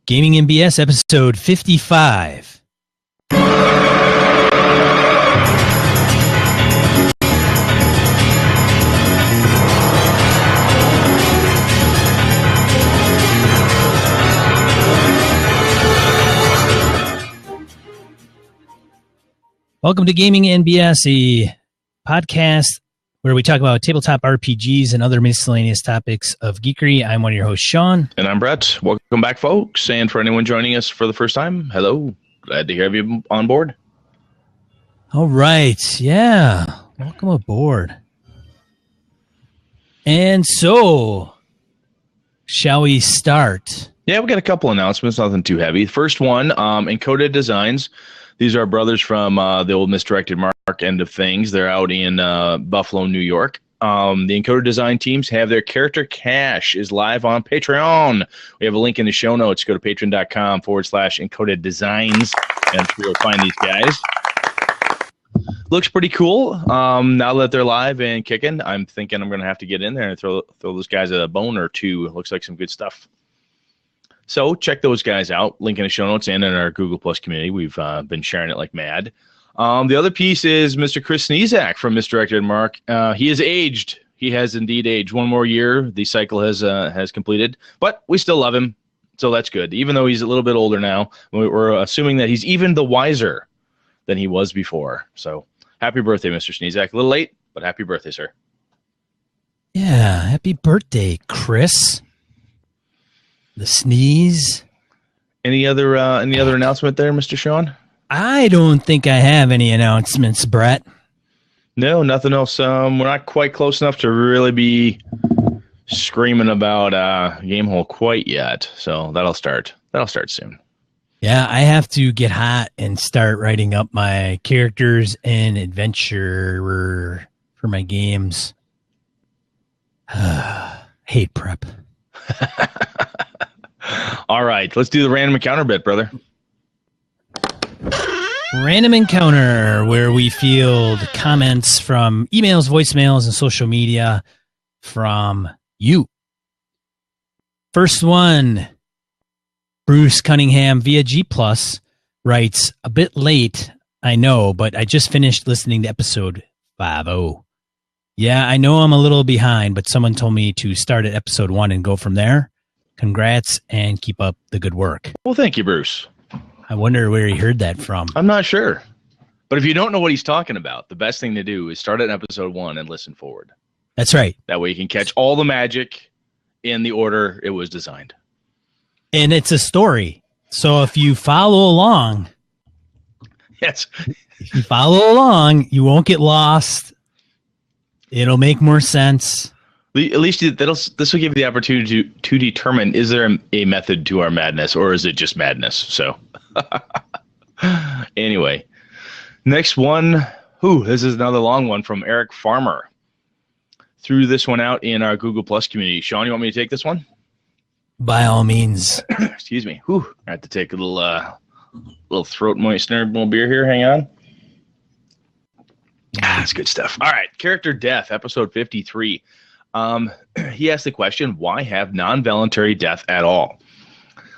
Gaming MBS episode 55. Welcome to Gaming NBS, a podcast where we talk about tabletop RPGs and other miscellaneous topics of geekery. I'm one of your hosts, Sean. And I'm Brett. Welcome back, folks. And for anyone joining us for the first time, hello. Glad to have you on board. All right. Yeah. Welcome aboard. And so, shall we start? Yeah, we got a couple announcements, nothing too heavy. First one, Encoded Designs. These are brothers from the old Misdirected Mark end of things. They're out in Buffalo, New York. The Encoded Design teams have their character cache is live on Patreon. We have a link in the show notes. Go to patreon.com/Encoded Designs and you'll find these guys. Looks pretty cool. Now that they're live and kicking, I'm thinking I'm going to have to get in there and throw those guys a bone or two. It looks like some good stuff. So check those guys out. Link in the show notes and in our Google Plus community. We've been sharing it like mad. The other piece is Mr. Chris Sneezak from Misdirected Mark. He is aged. He has indeed aged. One more year. The cycle has completed. But we still love him. So that's good. Even though he's a little bit older now, we're assuming that he's even the wiser than he was before. So happy birthday, Mr. Sneezak. A little late, but happy birthday, sir. Yeah. Happy birthday, Chris. The sneeze. Any other announcement there, Mr. Sean? I don't think I have any announcements, Brett. No, nothing else. We're not quite close enough to really be screaming about Gamehole quite yet. So that'll start soon. Yeah, I have to get hot and start writing up my characters and adventure for my games. Hate prep. All right, let's do the random encounter bit, brother. Random encounter, where we field comments from emails, voicemails, and social media from you. First one, Bruce Cunningham via G+, writes, a bit late, I know, but I just finished listening to episode 50. Yeah, I know I'm a little behind, but someone told me to start at episode 1 and go from there. Congrats and keep up the good work. Well, thank you, Bruce. I wonder where he heard that from. I'm not sure. But if you don't know what he's talking about, the best thing to do is start at episode 1 and listen forward. That's right. That way you can catch all the magic in the order it was designed. And it's a story. So if you follow along, yes, if you follow along, you won't get lost. It'll make more sense. At least this will give you the opportunity to determine, is there a method to our madness, or is it just madness? So anyway, next one. This is another long one from Eric Farmer. Threw this one out in our Google Plus community. Sean, you want me to take this one? By all means. Excuse me. I have to take a little throat moistener, little beer here. Hang on. That's good stuff. All right. Character death, episode 53. He asked the question, why have non-voluntary death at all?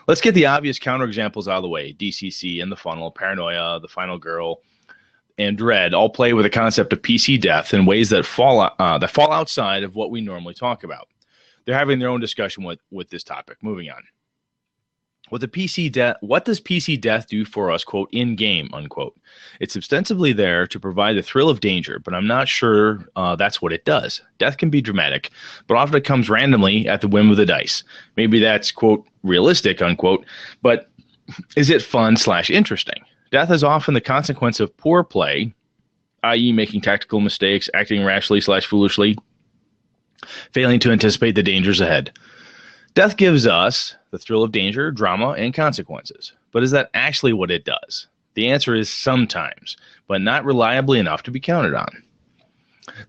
Let's get the obvious counterexamples out of the way. DCC and the Funnel, Paranoia, The Final Girl, and Dread all play with the concept of PC death in ways that fall outside of what we normally talk about. They're having their own discussion with this topic. Moving on. What does PC death do for us, quote, in game, unquote? It's ostensibly there to provide the thrill of danger, but I'm not sure that's what it does. Death can be dramatic, but often it comes randomly at the whim of the dice. Maybe that's, quote, realistic, unquote, but is it fun/interesting? Death is often the consequence of poor play, i.e. making tactical mistakes, acting rashly/foolishly, failing to anticipate the dangers ahead. Death gives us the thrill of danger, drama, and consequences. But is that actually what it does? The answer is sometimes, but not reliably enough to be counted on.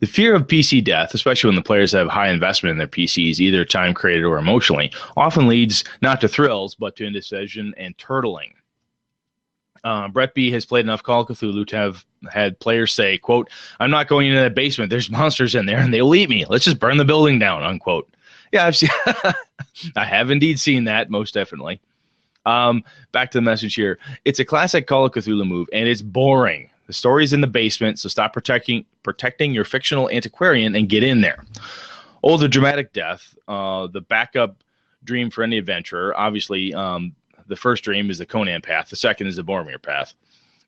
The fear of PC death, especially when the players have high investment in their PCs, either time created or emotionally, often leads not to thrills, but to indecision and turtling. Brett B has played enough Call of Cthulhu to have had players say, quote, I'm not going into that basement. There's monsters in there and they'll eat me. Let's just burn the building down, unquote. Yeah, I have indeed seen that, most definitely. Back to the message here. It's a classic Call of Cthulhu move, and it's boring. The story's in the basement, so stop protecting your fictional antiquarian and get in there. Oh, the dramatic death, the backup dream for any adventurer. Obviously, the first dream is the Conan path. The second is the Boromir path.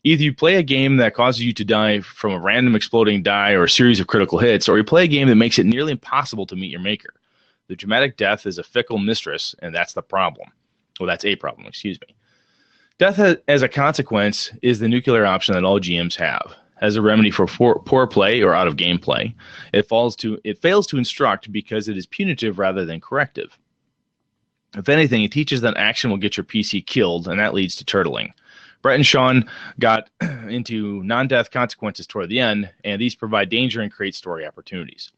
Either you play a game that causes you to die from a random exploding die or a series of critical hits, or you play a game that makes it nearly impossible to meet your maker. The dramatic death is a fickle mistress, and that's the problem. Well, that's a problem, excuse me. Death as a consequence is the nuclear option that all GMs have. As a remedy for poor play or out of game play, it fails to instruct because it is punitive rather than corrective. If anything, it teaches that action will get your PC killed, and that leads to turtling. Brett and Sean got into non-death consequences toward the end, and these provide danger and create story opportunities.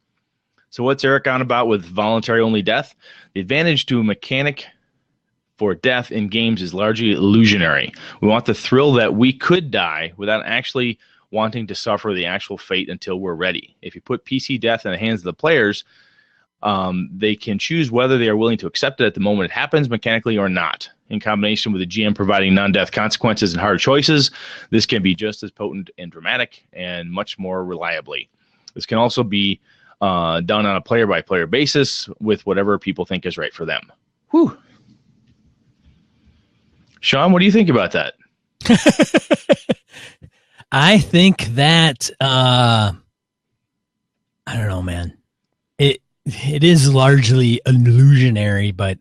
So what's Eric on about with voluntary-only death? The advantage to a mechanic for death in games is largely illusionary. We want the thrill that we could die without actually wanting to suffer the actual fate until we're ready. If you put PC death in the hands of the players, they can choose whether they are willing to accept it at the moment it happens mechanically or not. In combination with the GM providing non-death consequences and hard choices, this can be just as potent and dramatic and much more reliably. This can also be done on a player-by-player basis with whatever people think is right for them. Whew. Sean, what do you think about that? I think that I don't know, man. It is largely illusionary, but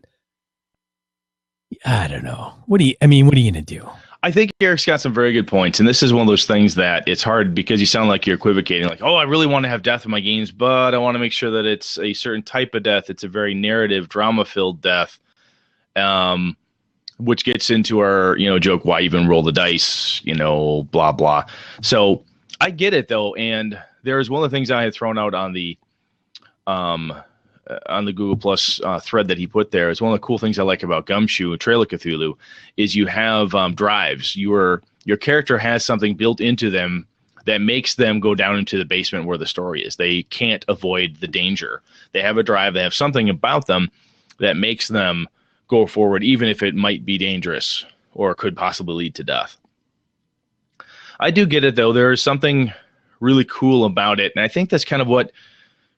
I don't know. What are you gonna do? I think Eric's got some very good points, and this is one of those things that it's hard because you sound like you're equivocating, like, oh, I really want to have death in my games, but I want to make sure that it's a certain type of death. It's a very narrative, drama-filled death. Which gets into our, joke, why even roll the dice, blah, blah. So I get it, though. And there's one of the things I had thrown out on the Google Plus thread that he put there. It's one of the cool things I like about Gumshoe, Trail of Cthulhu, is you have drives. Your character has something built into them that makes them go down into the basement where the story is. They can't avoid the danger. They have a drive. They have something about them that makes them go forward, even if it might be dangerous or could possibly lead to death. I do get it, though. There is something really cool about it, and I think that's kind of what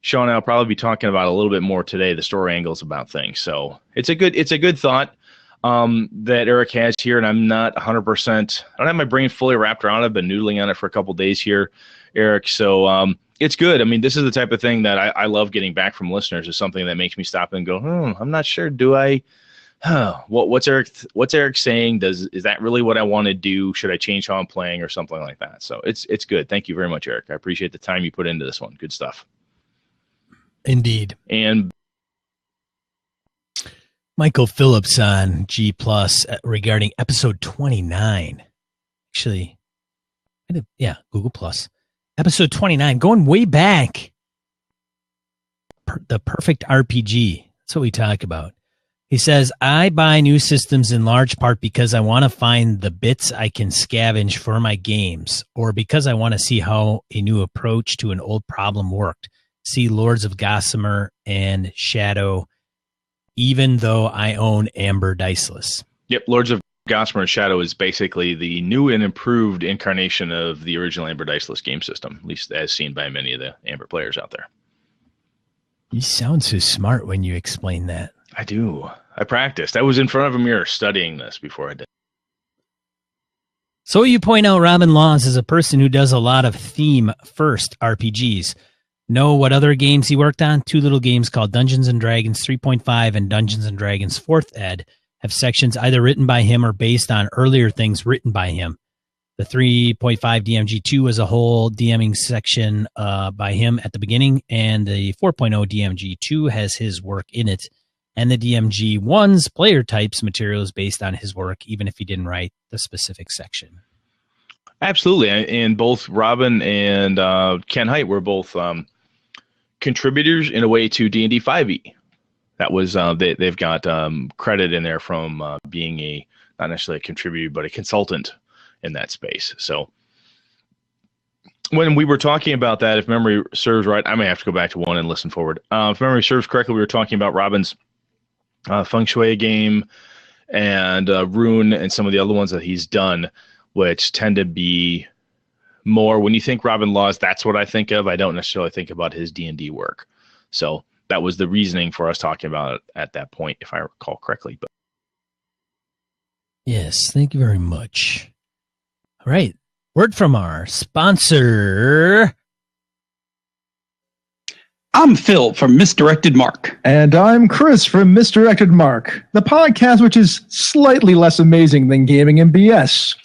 Sean and I will probably be talking about a little bit more today, the story angles about things. So it's a good thought that Eric has here, and I'm not 100%. I don't have my brain fully wrapped around it. I've been noodling on it for a couple days here, Eric. So it's good. I mean, this is the type of thing that I love getting back from listeners. Is something that makes me stop and go, I'm not sure. Do I? What's Eric saying? Is that really what I want to do? Should I change how I'm playing or something like that? So it's good. Thank you very much, Eric. I appreciate the time you put into this one. Good stuff. Indeed. And Michael Phillips on G Plus regarding episode 29. Actually, Google Plus. Episode 29, going way back. The perfect RPG. That's what we talk about. He says, I buy new systems in large part because I want to find the bits I can scavenge for my games, or because I want to see how a new approach to an old problem worked. See Lords of Gossamer and Shadow, even though I own Amber Diceless. Yep, Lords of Gossamer and Shadow is basically the new and improved incarnation of the original Amber Diceless game system, at least as seen by many of the Amber players out there. You sound so smart when you explain that. I do. I practiced. I was in front of a mirror studying this before I did. So you point out Robin Laws is a person who does a lot of theme-first RPGs. Know what other games he worked on? 2 little games called Dungeons & Dragons 3.5 and Dungeons & Dragons 4th Ed have sections either written by him or based on earlier things written by him. The 3.5 DMG2 is a whole DMing section by him at the beginning, and the 4.0 DMG2 has his work in it. And the DMG1's player types material is based on his work, even if he didn't write the specific section. Absolutely. And both Robin and Ken Hite were both contributors in a way to D&D 5e. That was they've got credit in there from being not necessarily a contributor, but a consultant in that space. So when we were talking about that, if memory serves right, I may have to go back to one and listen forward. If memory serves correctly, we were talking about Robin's Feng Shui game and Rune and some of the other ones that he's done, which tend to be more, when you think Robin Laws, that's what I think of. I don't necessarily think about his D&D work. So that was the reasoning for us talking about it at that point, if I recall correctly. But yes, thank you very much. All right, word from our sponsor. I'm Phil from Misdirected Mark. And I'm Chris from Misdirected Mark, the podcast which is slightly less amazing than gaming and BS.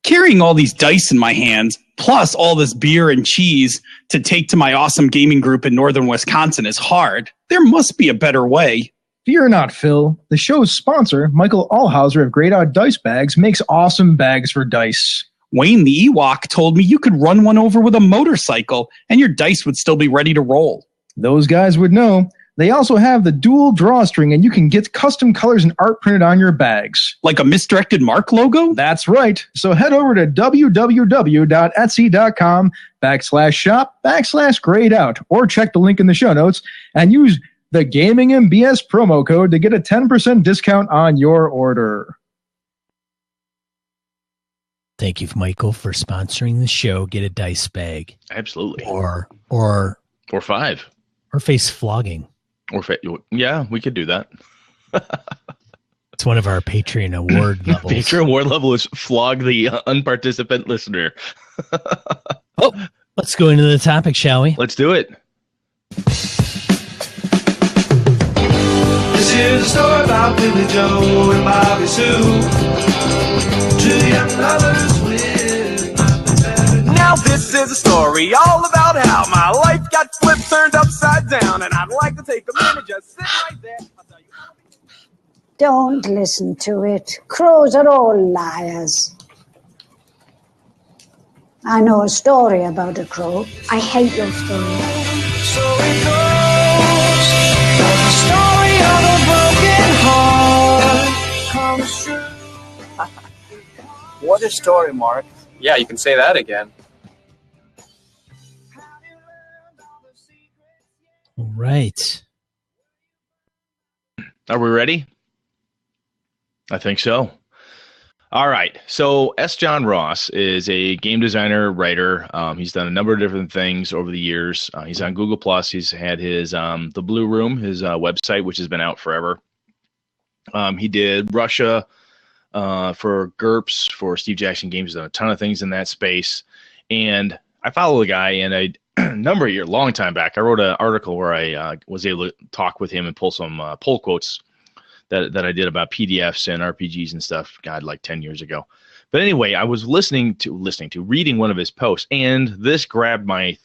Carrying all these dice in my hands, plus all this beer and cheese to take to my awesome gaming group in northern Wisconsin is hard. There must be a better way. Fear not, Phil. The show's sponsor, Michael Allhauser of Great Out Dice Bags, makes awesome bags for dice. Wayne the Ewok told me you could run one over with a motorcycle and your dice would still be ready to roll. Those guys would know. They also have the dual drawstring, and you can get custom colors and art printed on your bags. Like a Misdirected Mark logo? That's right. So head over to www.etsy.com/shop/grayed-out, or check the link in the show notes and use the Gaming and BS promo code to get a 10% discount on your order. Thank you, Michael, for sponsoring the show. Get a dice bag. absolutely. Or five. face flogging. Yeah, we could do that. It's one of our Patreon award levels. Patreon award level is flog the unparticipant listener. Oh, let's go into the topic, shall we? Let's do it. This is a story about Billy Joe and Bobby Sue. Two young lovers with nothing better. Now this is a story all about how my life got flipped, turned upside down, and I'd like to take a minute, just sit right there. I'll tell you. Don't listen to it. Crows are all liars. I know a story about a crow. I hate your story. So it goes. There's a story of a broken heart comes true. What a story, Mark. Yeah, you can say that again. All right. Are we ready? I think so. All right. So S. John Ross is a game designer, writer. He's done a number of different things over the years. He's on Google Plus. He's had his The Blue Room, his website, which has been out forever. He did Russia for GURPS for Steve Jackson Games. He's done a ton of things in that space. And I follow the guy, and a long time back, I wrote an article where I was able to talk with him and pull some pull quotes that I did about PDFs and RPGs and stuff, God, like 10 years ago. But anyway, I was reading one of his posts, and this grabbed my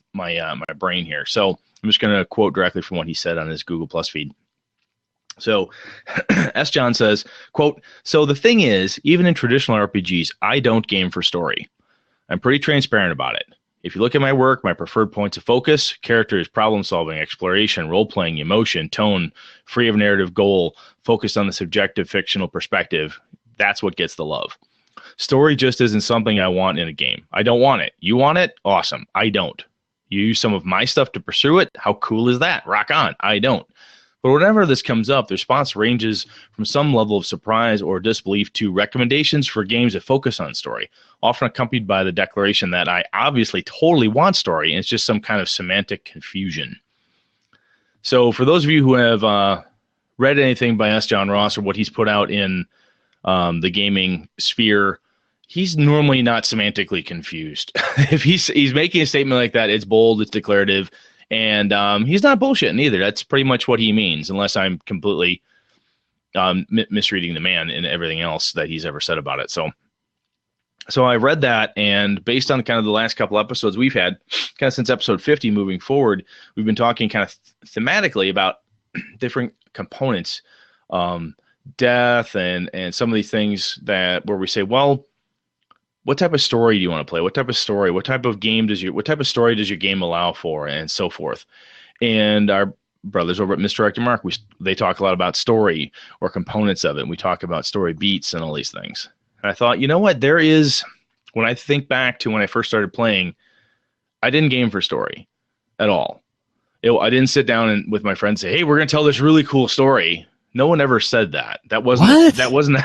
brain here. So I'm just going to quote directly from what he said on his Google Plus feed. So S. John says, quote, "So the thing is, even in traditional RPGs, I don't game for story. I'm pretty transparent about it. If you look at my work, my preferred points of focus, characters, problem solving, exploration, role-playing, emotion, tone, free of narrative goal, focused on the subjective fictional perspective, that's what gets the love. Story just isn't something I want in a game. I don't want it. You want it? Awesome. I don't. You use some of my stuff to pursue it? How cool is that? Rock on. I don't. But whenever this comes up, the response ranges from some level of surprise or disbelief to recommendations for games that focus on story, often accompanied by the declaration that I obviously totally want story, and it's just some kind of semantic confusion." So for those of you who have read anything by S. John Ross or what he's put out in the gaming sphere, he's normally not semantically confused. If he's making a statement like that, it's bold, it's declarative, and he's not bullshitting either. That's pretty much what he means, unless I'm completely misreading the man and everything else that he's ever said about it. So I read that, and based on kind of the last couple episodes we've had, kind of since episode 50 moving forward, we've been talking kind of thematically about different components, death and some of these things where we say, well, what type of story do you want to play? What type of story? What type of story does your game allow for, and so forth? And our brothers over at Misdirected Mark, they talk a lot about story or components of it. And we talk about story beats and all these things. And I thought, you know what? When I think back to when I first started playing, I didn't game for story at all. I didn't sit down with my friends and say, hey, we're going to tell this really cool story. No one ever said that. That wasn't What? that wasn't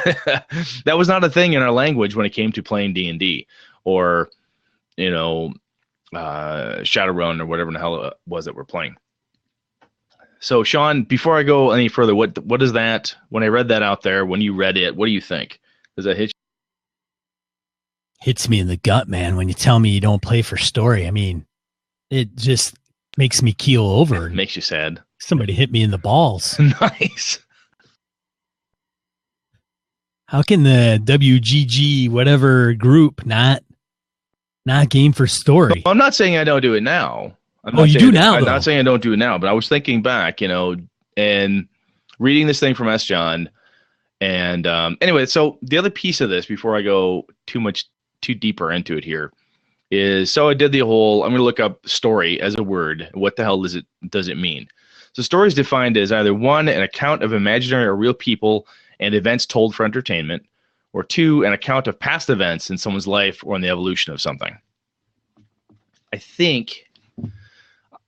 that was not a thing in our language when it came to playing D&D or Shadowrun or whatever the hell it was that we're playing. So Sean, before I go any further, what is that? When I read that out there, when you read it, what do you think? Does that hit you? Hits me in the gut, man, when you tell me you don't play for story. I mean, it just makes me keel over. Makes you sad. Somebody hit me in the balls. Nice. How can the WGG whatever group not game for story? I'm not saying I don't do it now. You do now, I'm though. not saying I don't do it now, but I was thinking back, and reading this thing from S. John. And anyway, so the other piece of this, before I go too deeper into it here, is so I did the whole, I'm going to look up story as a word. What the hell does it mean? So story is defined as either one, an account of imaginary or real people and events told for entertainment, or two, an account of past events in someone's life or in the evolution of something. I think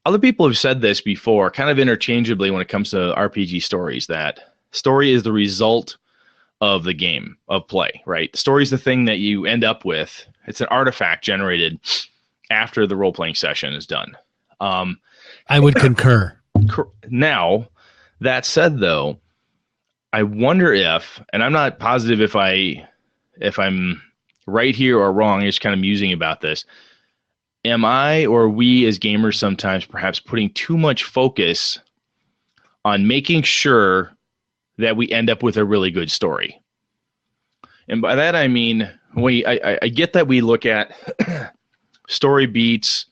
other people have said this before, kind of interchangeably when it comes to RPG stories, that story is the result of the game of play, right? The story is the thing that you end up with. It's an artifact generated after the role-playing session is done. I would concur. Now, that said, though, I wonder if, and I'm not positive if I'm right here or wrong, I'm just kind of musing about this. Am I or we as gamers sometimes perhaps putting too much focus on making sure that we end up with a really good story? And by that I mean, I get that we look at story beats,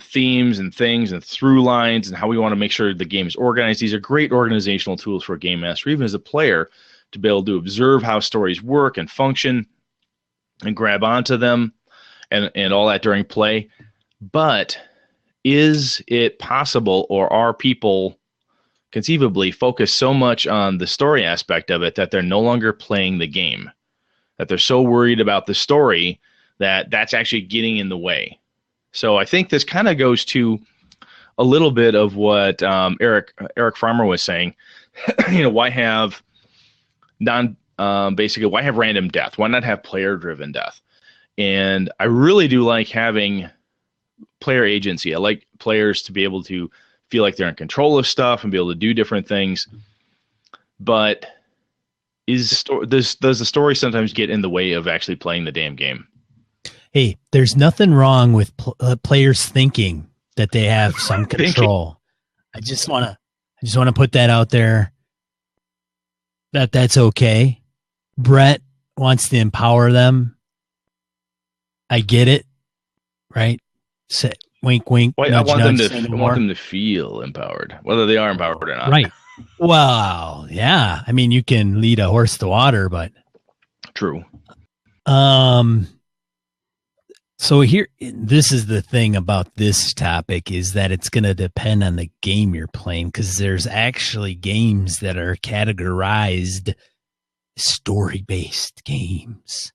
themes and things and through lines and how we want to make sure the game is organized. These are great organizational tools for a game master, even as a player, to be able to observe how stories work and function and grab onto them and all that during play. But is it possible, or are people conceivably focused so much on the story aspect of it that they're no longer playing the game, that they're so worried about the story that that's actually getting in the way? So I think this kind of goes to a little bit of what Eric Farmer was saying. Why have why have random death? Why not have player-driven death? And I really do like having player agency. I like players to be able to feel like they're in control of stuff and be able to do different things. But does the story sometimes get in the way of actually playing the damn game? Hey, there's nothing wrong with players thinking that they have some control. I just want to put that out there. That's okay. Brett wants to empower them. I get it, right? Wink, wink. Well, nudge, I want nudge, them to feel empowered, whether they are empowered or not. Right. Well, yeah. I mean, you can lead a horse to water, but true. So here, this is the thing about this topic, is that it's going to depend on the game you're playing, because there's actually games that are categorized story-based games.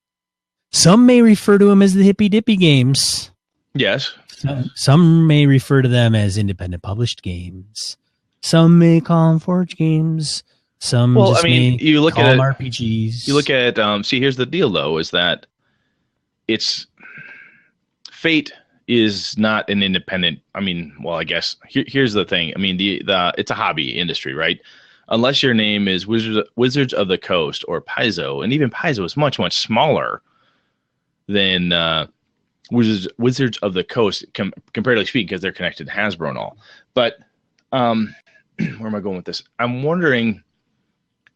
Some may refer to them as the hippy-dippy games. Yes. Some may refer to them as independent published games. Some may call them forge games. Some you look call at them RPGs. You look at see, here's the deal though, is that Fate is not an independent. I guess here's the thing. It's a hobby industry, right? Unless your name is Wizards of the Coast or Paizo, and even Paizo is much, much smaller than Wizards of the Coast, comparatively speaking, because they're connected to Hasbro and all. But where am I going with this? I'm wondering,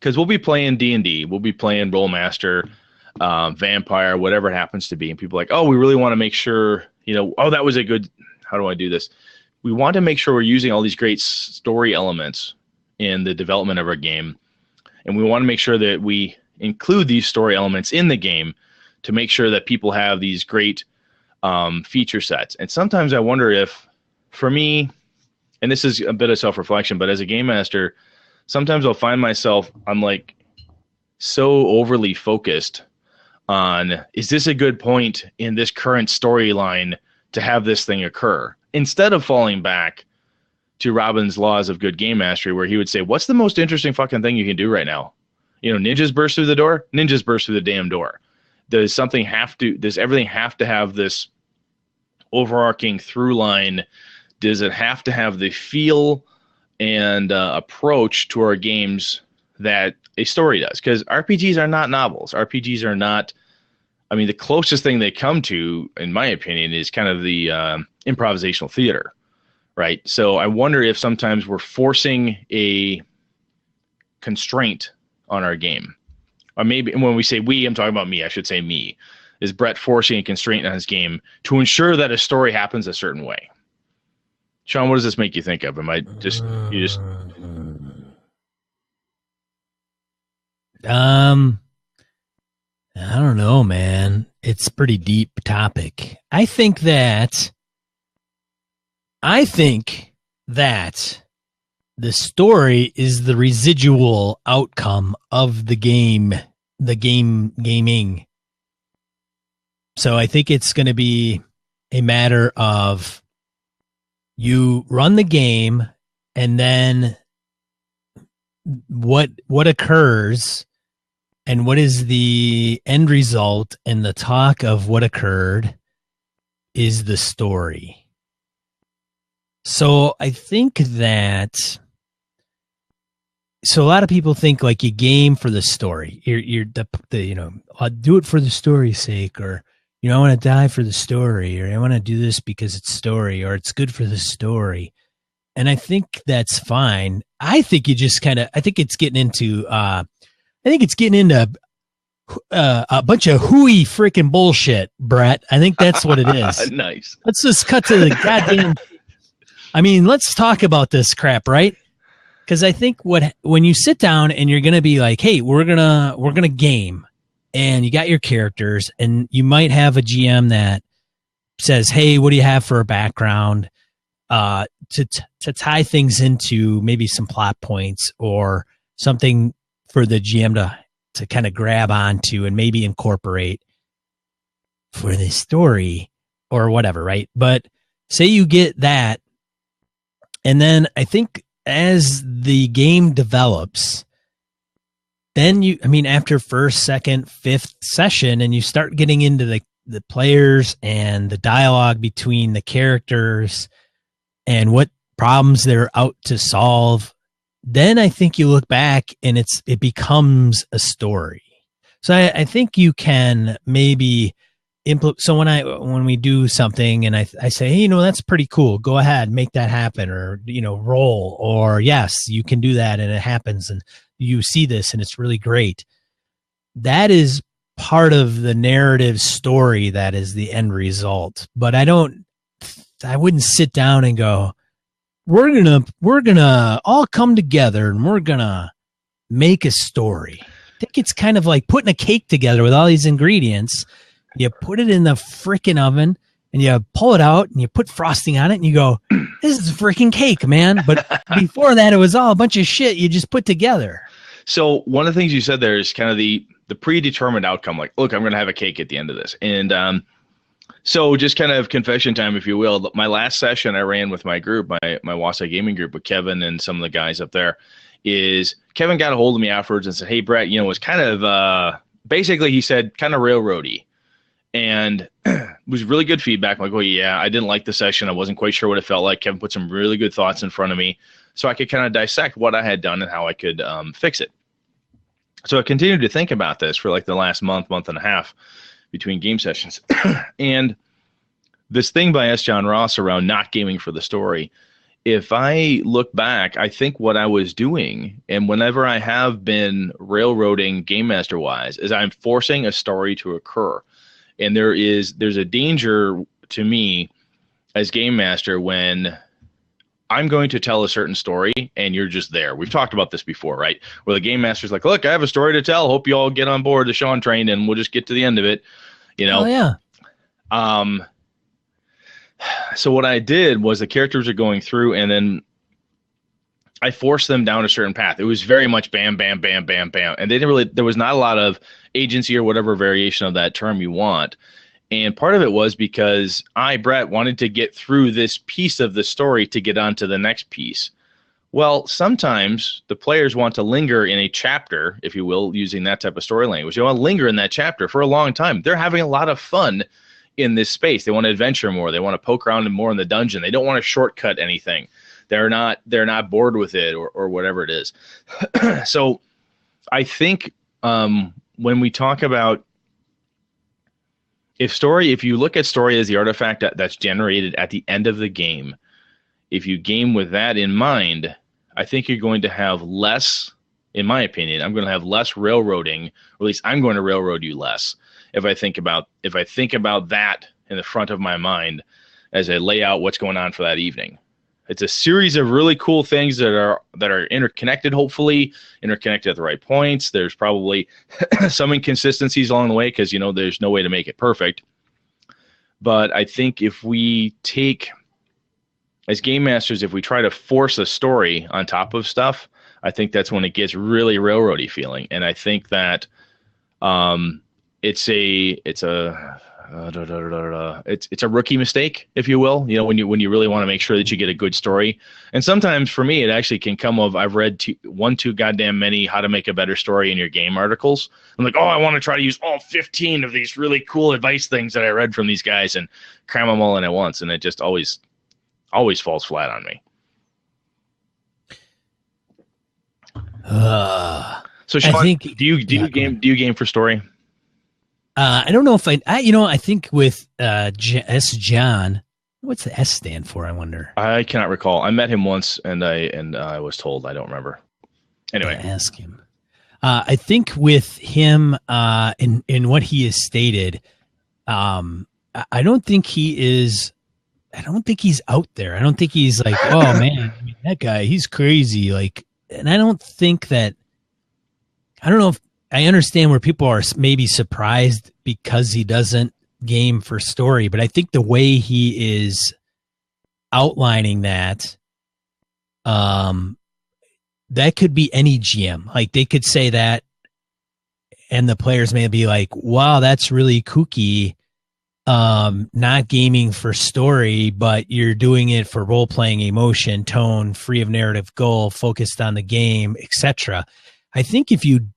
because we'll be playing D&D, we'll be playing Rolemaster, Vampire, whatever it happens to be, and people are like, oh, we really want to make sure, that was a good, how do I do this? We want to make sure we're using all these great story elements in the development of our game, and we want to make sure that we include these story elements in the game to make sure that people have these great feature sets. And sometimes I wonder if, for me, and this is a bit of self-reflection, but as a game master, sometimes I'll find myself, I'm like so overly focused on, is this a good point in this current storyline to have this thing occur? Instead of falling back to Robin's laws of good game mastery, where he would say, what's the most interesting fucking thing you can do right now? You know, ninjas burst through the door. Ninjas burst through the damn door. Does everything have to have this overarching through line? Does it have to have the feel and approach to our games that a story does? Because RPGs are not novels. RPGs are not, I mean, the closest thing they come to, in my opinion, is kind of the improvisational theater, right? So I wonder if sometimes we're forcing a constraint on our game. Or maybe when we say we, I'm talking about me. I should say me. Is Brett forcing a constraint on his game to ensure that a story happens a certain way? Sean, what does this make you think of? I don't know, man. It's a pretty deep topic. I think that the story is the residual outcome of the gaming. So I think it's going to be a matter of you run the game, and then what occurs and what is the end result and the talk of what occurred is the story. So I think that, so a lot of people think like you game for the story. You're I'll do it for the story's sake, or, you know, I want to die for the story, or I want to do this because it's story, or it's good for the story. And I think that's fine. I think you just I think it's getting into a bunch of hooey freaking bullshit, Brett. I think that's what it is. Nice. Let's just cut to the goddamn. I mean, let's talk about this crap, right? Because I think when you sit down and you're gonna be like, hey, we're gonna game, and you got your characters, and you might have a GM that says, hey, what do you have for a background? To tie things into maybe some plot points or something for the GM to kind of grab onto and maybe incorporate for the story or whatever, right? But say you get that, and then I think as the game develops, then after first, second, fifth session, and you start getting into the players and the dialogue between the characters and what problems they're out to solve, then I think you look back and it becomes a story. So I think you can maybe so when we do something and I say, hey, that's pretty cool, go ahead, make that happen, or, roll, or yes, you can do that, and it happens, and you see this and it's really great. That is part of the narrative story. That is the end result. But I wouldn't sit down and go, we're gonna all come together and we're gonna make a story. I think it's kind of like putting a cake together with all these ingredients. You put it in the freaking oven and you pull it out and you put frosting on it and you go, this is a freaking cake, man. But before that, it was all a bunch of shit you just put together. So one of the things you said there is kind of the predetermined outcome. Like, look, I'm going to have a cake at the end of this. And so just kind of confession time, if you will. My last session I ran with my group, my Wasa gaming group with Kevin and some of the guys up there, is Kevin got a hold of me afterwards and said, hey, Brett, it was kind of basically, he said, kind of railroady. And it was really good feedback. I'm like, oh, yeah, I didn't like the session. I wasn't quite sure what it felt like. Kevin put some really good thoughts in front of me so I could kind of dissect what I had done and how I could fix it. So I continued to think about this for like the last month and a half between game sessions. And this thing by S. John Ross around not gaming for the story, if I look back, I think what I was doing, and whenever I have been railroading game master wise, is I'm forcing a story to occur. And there's a danger to me as game master when I'm going to tell a certain story and you're just there. We've talked about this before, right? Where the game master's like, look, I have a story to tell. Hope you all get on board the Sean train and we'll just get to the end of it. Oh, yeah. So what I did was the characters are going through and then I forced them down a certain path. It was very much bam, bam, bam, bam, bam. And there was not a lot of agency or whatever variation of that term you want. And part of it was because Brett, wanted to get through this piece of the story to get on to the next piece. Well, sometimes the players want to linger in a chapter, if you will, using that type of story language. They want to linger in that chapter for a long time. They're having a lot of fun in this space. They want to adventure more. They want to poke around more in the dungeon. They don't want to shortcut anything. They're not bored with it or whatever it is. So I think when we talk about if you look at story as the artifact that's generated at the end of the game, if you game with that in mind, I think you're going to have less, in my opinion, I'm going to have less railroading, or at least I'm going to railroad you less if I think about that in the front of my mind as I lay out what's going on for that evening. It's a series of really cool things that are interconnected, hopefully interconnected at the right points. There's probably some inconsistencies along the way because, there's no way to make it perfect. But I think if we take, as game masters, if we try to force a story on top of stuff, I think that's when it gets really railroady feeling. And I think that it's a rookie mistake, if you will, when you really want to make sure that you get a good story. And sometimes for me, it actually can come of, I've read too goddamn many how to make a better story in your game articles. I'm like, I want to try to use all 15 of these really cool advice things that I read from these guys and cram them all in at once. And it just always falls flat on me. So Sean, I think, do you game for story? I don't know if I think with John, what's the S stand for? I wonder. I cannot recall. I met him once, and I was told. I don't remember. Anyway, ask him. I think with him, in what he has stated, I don't think he is. I don't think he's out there. I don't think he's like, oh man, that guy, he's crazy. Like, and I don't think that. I don't know if. I understand where people are maybe surprised because he doesn't game for story, but I think the way he is outlining that, that could be any GM. Like they could say that, and the players may be like, "Wow, that's really kooky." Not gaming for story, but you're doing it for role playing, emotion, tone, free of narrative goal, focused on the game, etc. I think if you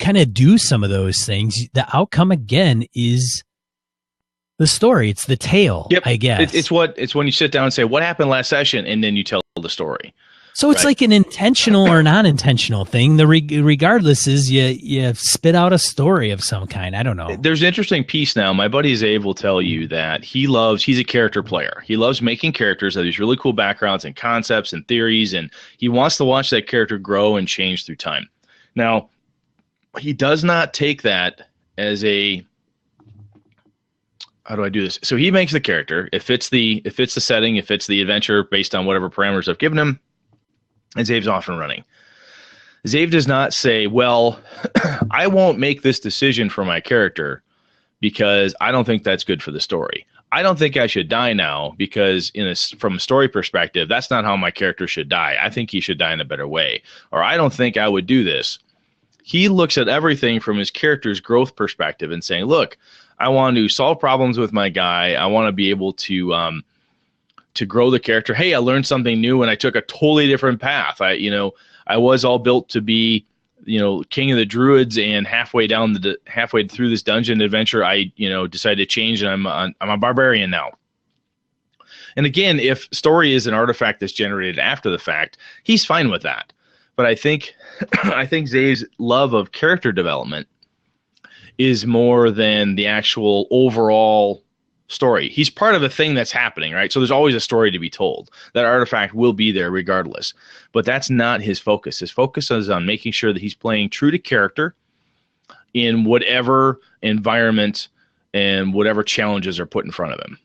kind of do some of those things, the outcome again is the story. It's the tale. Yep. I guess it's when you sit down and say what happened last session, and then you tell the story. So it's like an intentional or non-intentional thing. The regardless is you spit out a story of some kind. I don't know. There's an interesting piece now. My buddy Zabe will tell you that he's a character player. He loves making characters that have these really cool backgrounds and concepts and theories, and he wants to watch that character grow and change through time. Now, he does not take that as a, how do I do this? So he makes the character. It fits the setting. It fits the adventure based on whatever parameters I've given him. And Zabe's off and running. Zabe does not say, well, I won't make this decision for my character because I don't think that's good for the story. I don't think I should die now because from a story perspective, that's not how my character should die. I think he should die in a better way. Or I don't think I would do this. He looks at everything from his character's growth perspective and saying, look, I want to solve problems with my guy. I want to be able to grow the character. Hey, I learned something new and I took a totally different path. I was all built to be, king of the druids, and halfway through this dungeon adventure, I, decided to change, and I'm a barbarian now. And again, if story is an artifact that's generated after the fact, he's fine with that. But I think Zabe's love of character development is more than the actual overall story. He's part of a thing that's happening, right? So there's always a story to be told. That artifact will be there regardless. But that's not his focus. His focus is on making sure that he's playing true to character in whatever environment and whatever challenges are put in front of him.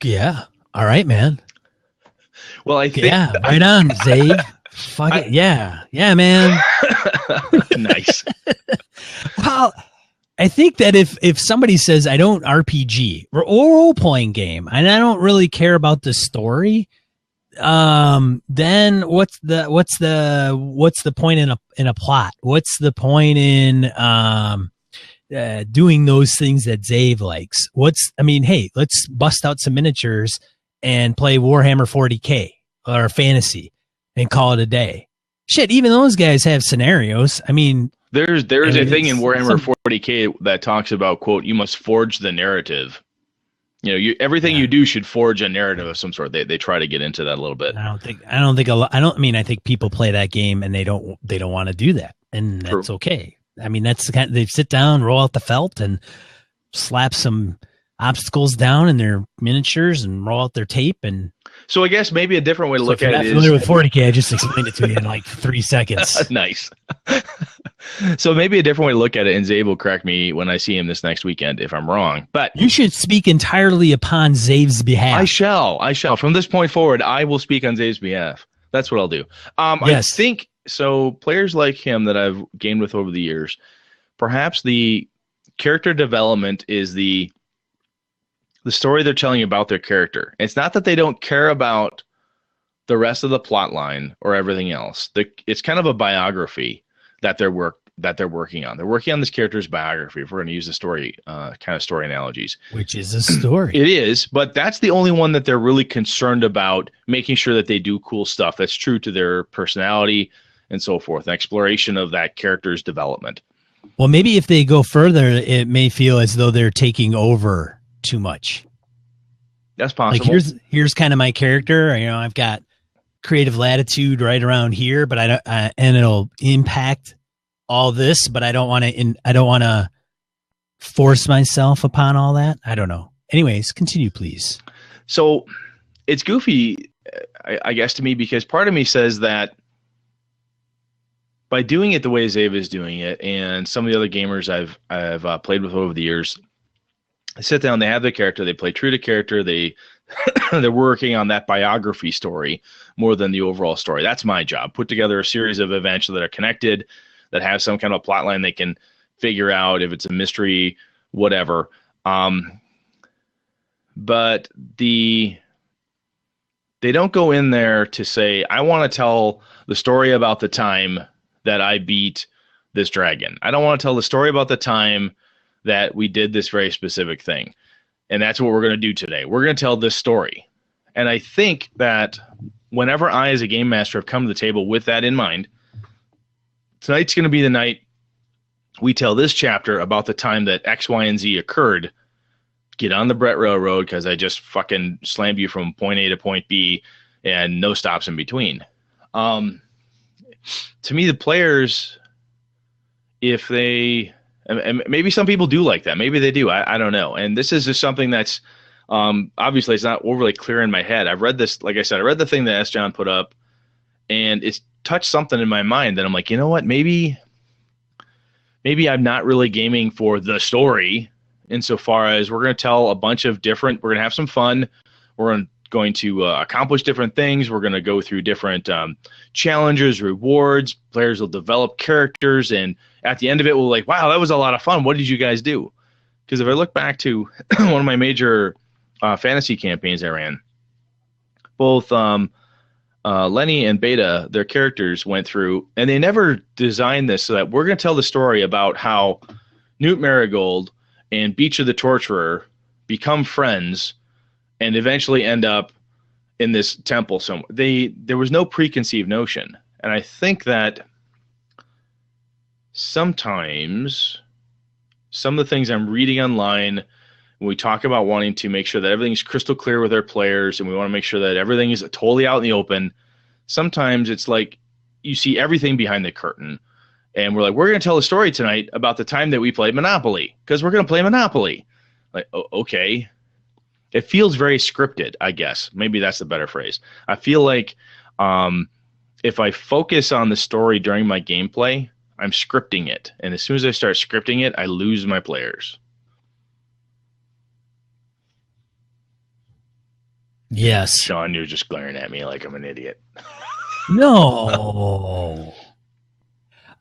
Yeah. All right, man. Well, I think... Yeah, right on, Zabe. Fuck it. Yeah. Yeah, man. Nice. Well, I think that if somebody says I don't RPG or role-playing game and I don't really care about the story, then what's the point in a plot? What's the point in doing those things that Zave likes. Hey, let's bust out some miniatures and play Warhammer 40K or fantasy and call it a day. Shit, even those guys have scenarios. I mean, there's a thing in Warhammer 40K that talks about, quote, you must forge the narrative. Everything you do should forge a narrative of some sort. They try to get into that a little bit. I think people play that game and they don't want to do that, and that's okay. I mean, that's the kind they sit down, roll out the felt, and slap some obstacles down in their miniatures and roll out their tape. And so I guess maybe a different way to look at it is, familiar with 40K, I just explained it to you in like 3 seconds. Nice. So maybe a different way to look at it, and Zabe will correct me when I see him this next weekend if I'm wrong. But you should speak entirely upon Zave's behalf. I shall. From this point forward, I will speak on Zave's behalf. That's what I'll do. Yes. I think so. Players like him that I've gamed with over the years, perhaps the character development is the story they're telling you about their character. It's not that they don't care about the rest of the plot line or everything else. It's kind of a biography that they're working on. They're working on this character's biography, if we're going to use the story kind of story analogies. Which is a story. It is, but that's the only one that they're really concerned about, making sure that they do cool stuff that's true to their personality and so forth, an exploration of that character's development. Well, maybe if they go further, it may feel as though they're taking over too much. That's possible. Like here's kind of my character. I've got creative latitude right around here, but and it'll impact all this, but I don't want to force myself upon all that. I don't know. Anyways, continue, please. So it's goofy, I guess, to me, because part of me says that by doing it the way Zave is doing it, and some of the other gamers I've played with over the years, they sit down, they have their character, they play true to character, they're working on that biography story more than the overall story. That's my job. Put together a series of events that are connected, that have some kind of plot line they can figure out, if it's a mystery, whatever. But they don't go in there to say, I want to tell the story about the time that I beat this dragon. I don't want to tell the story about the time that we did this very specific thing. And that's what we're going to do today. We're going to tell this story. And I think that whenever I, as a game master, have come to the table with that in mind, tonight's going to be the night we tell this chapter about the time that X, Y, and Z occurred. Get on the Brett Railroad, because I just fucking slammed you from point A to point B and no stops in between. To me, the players, if they... And maybe some people do like that. Maybe they do. I don't know. And this is just something that's obviously it's not overly clear in my head. I've read this, like I said, I read the thing that S. John put up, and it's touched something in my mind that I'm like, you know what? Maybe I'm not really gaming for the story, insofar as we're going to tell a bunch of different. We're going to have some fun. We're going to accomplish different things. We're going to go through different challenges, rewards. Players will develop characters, and at the end of it, we'll like, wow, that was a lot of fun. What did you guys do? Because if I look back to one of my major fantasy campaigns I ran, both Lenny and Beta, their characters went through, and they never designed this so that we're going to tell the story about how Newt Marigold and Beach of the Torturer become friends and eventually end up in this temple somewhere. There was no preconceived notion. And I think that sometimes some of the things I'm reading online, when we talk about wanting to make sure that everything's crystal clear with our players, and we want to make sure that everything is totally out in the open, sometimes it's like you see everything behind the curtain. And we're like, we're going to tell a story tonight about the time that we played Monopoly, because we're going to play Monopoly. Like, okay. It feels very scripted, I guess. Maybe that's the better phrase. I feel like if I focus on the story during my gameplay, I'm scripting it. And as soon as I start scripting it, I lose my players. Yes. Sean, you're just glaring at me like I'm an idiot. No.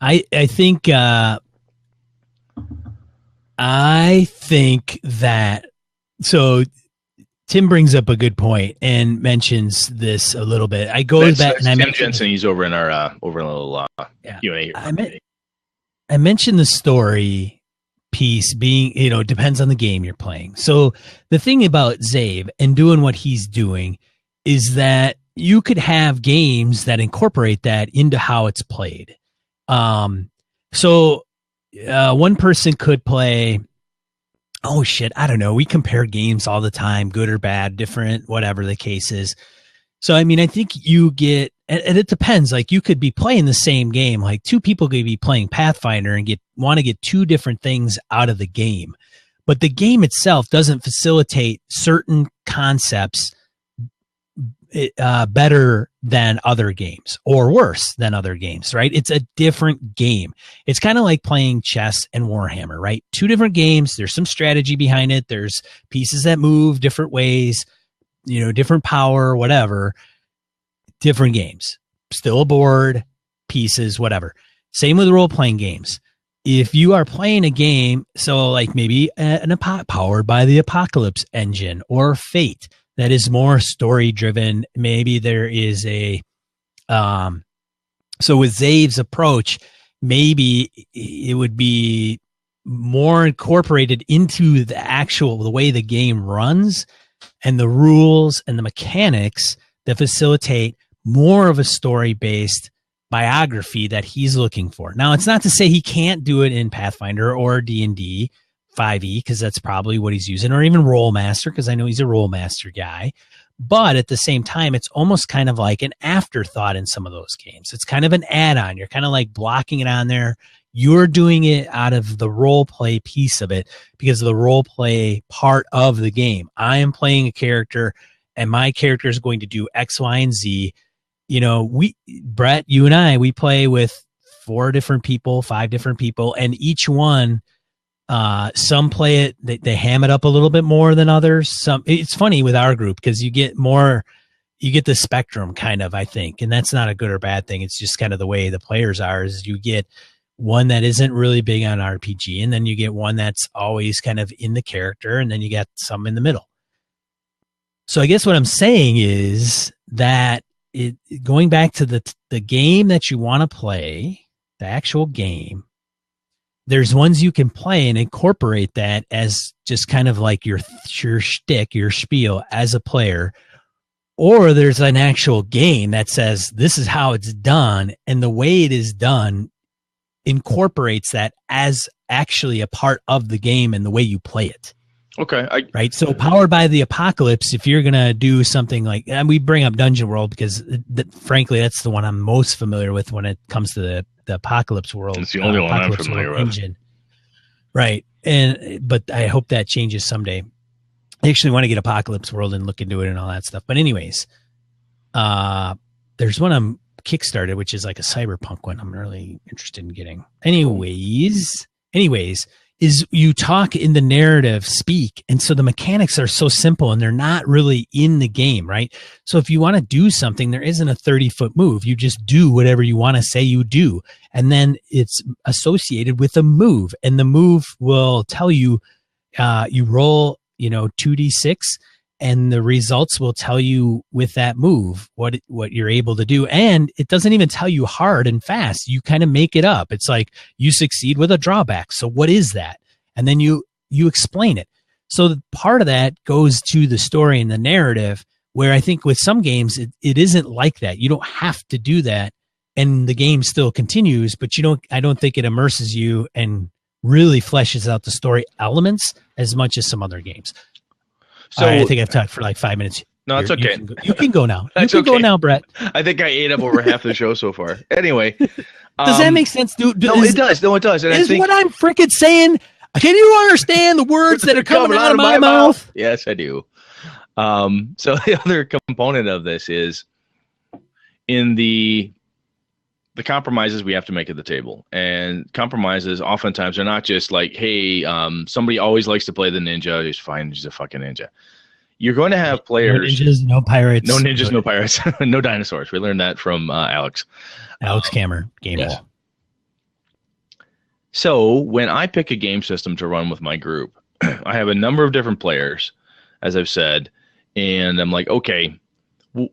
I think that so Tim brings up a good point and mentions this a little bit. I go back and I mentioned Jensen. He's over in our over in a little Q&A here. I mentioned the story piece being, depends on the game you're playing. So the thing about Zave and doing what he's doing is that you could have games that incorporate that into how it's played. So one person could play, oh shit, I don't know. We compare games all the time, good or bad, different, whatever the case is. So, I mean, I think you get, and it depends. Like, you could be playing the same game. Like, two people could be playing Pathfinder and want to get two different things out of the game. But the game itself doesn't facilitate certain concepts better than other games or worse than other games, right? It's a different game. It's kind of like playing chess and Warhammer, right? Two different games. There's some strategy behind it. There's pieces that move different ways, different power, whatever, different games, still a board, pieces, whatever. Same with role-playing games. If you are playing a game, so like maybe powered by the Apocalypse engine or Fate, that is more story-driven, maybe there is so with Zave's approach, maybe it would be more incorporated into the way the game runs, and the rules and the mechanics that facilitate more of a story-based biography that he's looking for. Now, it's not to say he can't do it in Pathfinder or D&D 5e, because that's probably what he's using, or even Rolemaster, because I know he's a Rolemaster guy. But at the same time, it's almost kind of like an afterthought in some of those games. It's kind of an add-on. You're kind of like blocking it on there. You're doing it out of the role play piece of it because of the role play part of the game. I am playing a character and my character is going to do X, Y, and Z. Brett, you and I, we play with 4 different people, 5 different people, and each one, some play it, they ham it up a little bit more than others. It's funny with our group because you get the spectrum kind of, I think, and that's not a good or bad thing. It's just kind of the way the players are, is you get one that isn't really big on RPG, and then you get one that's always kind of in the character, and then you get some in the middle. So I guess what I'm saying is that going back to the game that you want to play, the actual game, there's ones you can play and incorporate that as just kind of like your shtick, your spiel as a player. Or there's an actual game that says this is how it's done, and the way it is done incorporates that as actually a part of the game and the way you play it. Okay. Right. So powered by the Apocalypse, if you're going to do something like, and we bring up Dungeon World because frankly, that's the one I'm most familiar with when it comes to the Apocalypse World. It's the only one I'm familiar with. Engine. Right. But I hope that changes someday. I actually want to get Apocalypse World and look into it and all that stuff. But anyways, there's one I'm Kickstarted, which is like a cyberpunk one I'm really interested in getting. Anyways, is you talk in the narrative speak. And so the mechanics are so simple and they're not really in the game, right? So if you want to do something, there isn't a 30-foot move. You just do whatever you want to say you do. And then it's associated with a move, and the move will tell you, you roll, 2d6, and the results will tell you with that move what you're able to do. And it doesn't even tell you hard and fast. You kind of make it up. It's like you succeed with a drawback. So what is that? And then you explain it. So the part of that goes to the story and the narrative, where I think with some games, it isn't like that. You don't have to do that, and the game still continues, but I don't think it immerses you and really fleshes out the story elements as much as some other games. So I think I've talked for like 5 minutes. No, it's okay. You can go now. That's you can go now, Brett. I think I ate up over half the show so far. Anyway. Does that make sense, dude? No, it does. No, it does. And is what I'm freaking saying. Can you understand the words that are coming out of my mouth? Yes, I do. So the other component of this is in the compromises we have to make at the table. And compromises oftentimes are not just like, hey, somebody always likes to play the ninja. He's fine. He's a fucking ninja. You're going to have players. No ninjas, no pirates. No ninjas, no pirates. No dinosaurs. We learned that from Alex. Alex Kammer, Game yes. Ball. So when I pick a game system to run with my group, I have a number of different players, as I've said, and I'm like, okay,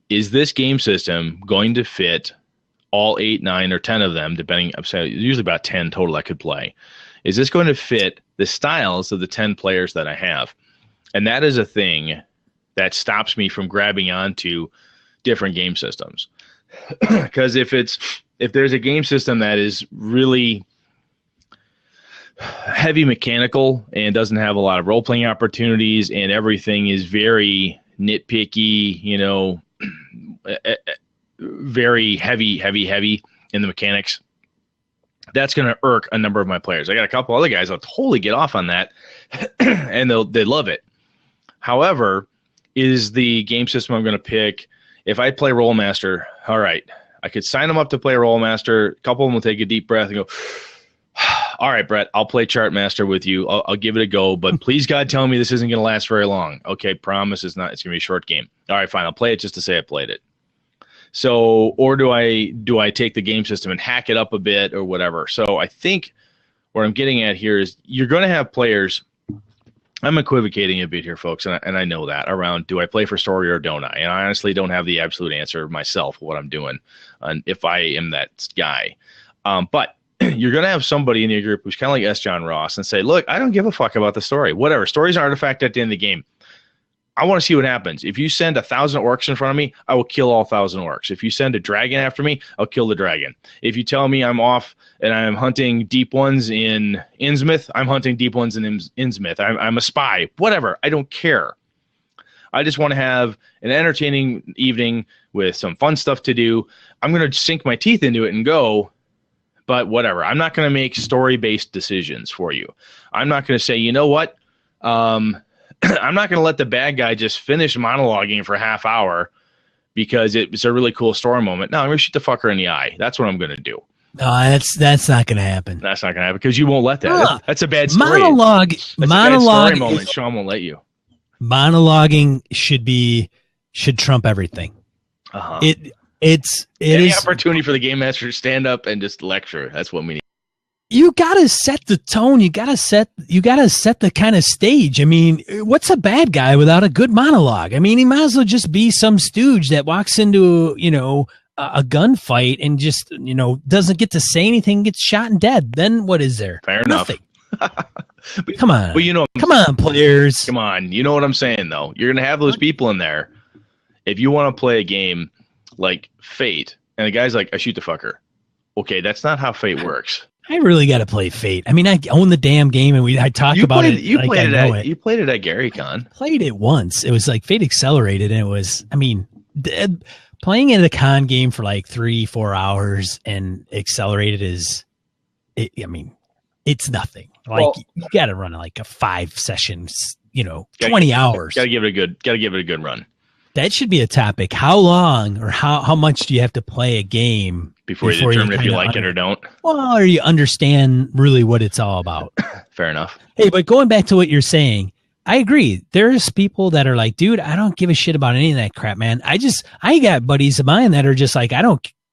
is this game system going to fit all 8, 9, or 10 of them, depending, I'm saying usually about 10 total I could play. Is this going to fit the styles of the 10 players that I have? And that is a thing that stops me from grabbing onto different game systems. Because if there's a game system that is really heavy mechanical and doesn't have a lot of role-playing opportunities and everything is very nitpicky, you know, very heavy in the mechanics, that's going to irk a number of my players. I got a couple other guys that'll totally get off on that and they love it. However, is the game system I'm going to pick, if I play Rolemaster, all right, I could sign them up to play Rolemaster. A couple of them will take a deep breath and go, all right, Brett, I'll play Chartmaster with you. I'll give it a go, but please, God, tell me this isn't going to last very long. Okay, promise it's not. It's going to be a short game. All right, fine. I'll play it just to say I played it. So, or do I take the game system and hack it up a bit or whatever? So I think what I'm getting at here is you're going to have players. I'm equivocating a bit here, folks, and I know that, around do I play for story or don't I? And I honestly don't have the absolute answer myself what I'm doing, and if I am that guy. But you're going to have somebody in your group who's kind of like S. John Ross and say, look, I don't give a fuck about the story. Whatever. Story's an artifact at the end of the game. I want to see what happens. If you send 1,000 orcs in front of me, I will kill all 1,000 orcs. If you send a dragon after me, I'll kill the dragon. If you tell me I'm off and I'm hunting deep ones in Innsmouth, I'm hunting deep ones in Innsmouth. I'm a spy. Whatever. I don't care. I just want to have an entertaining evening with some fun stuff to do. I'm going to sink my teeth into it and go, but whatever. I'm not going to make story-based decisions for you. I'm not going to say, you know what? I'm not going to let the bad guy just finish monologuing for a half hour because it's a really cool story moment. No, I'm going to shoot the fucker in the eye. That's what I'm going to do. No, that's not going to happen. That's not going to happen because you won't let that. That's a bad story. Monologue. That's a bad story moment. Sean won't let you. Monologuing should trump everything. Uh-huh. It's any opportunity for the game master to stand up and just lecture. That's what we need. You gotta set the tone. You gotta set the kind of stage. I mean, what's a bad guy without a good monologue? I mean, he might as well just be some stooge that walks into, you know, a gunfight and just, you know, doesn't get to say anything, gets shot and dead. Then what is there? Fair Nothing. enough. Come on. Well, you know, come on, players. Come on. You know what I'm saying, though. You're gonna have those people in there. If you want to play a game like Fate, and the guy's like, I shoot the fucker. Okay, that's not how Fate works. I really got to play Fate. I mean, I own the damn game, and I talk about it. You played it at GaryCon. Played it once. It was like Fate Accelerated, and it was. I mean, playing in a con game for like 3-4 hours and Accelerated is. I mean, it's nothing. Like you got to run like a 5 sessions. You know, 20 hours. Got to give it a good run. That should be a topic. How long or how much do you have to play a game before you determine if you like it or don't? Well, or you understand really what it's all about. Fair enough. Hey, but going back to what you're saying, I agree. There's people that are like, dude, I don't give a shit about any of that crap, man. I got buddies of mine that are just like,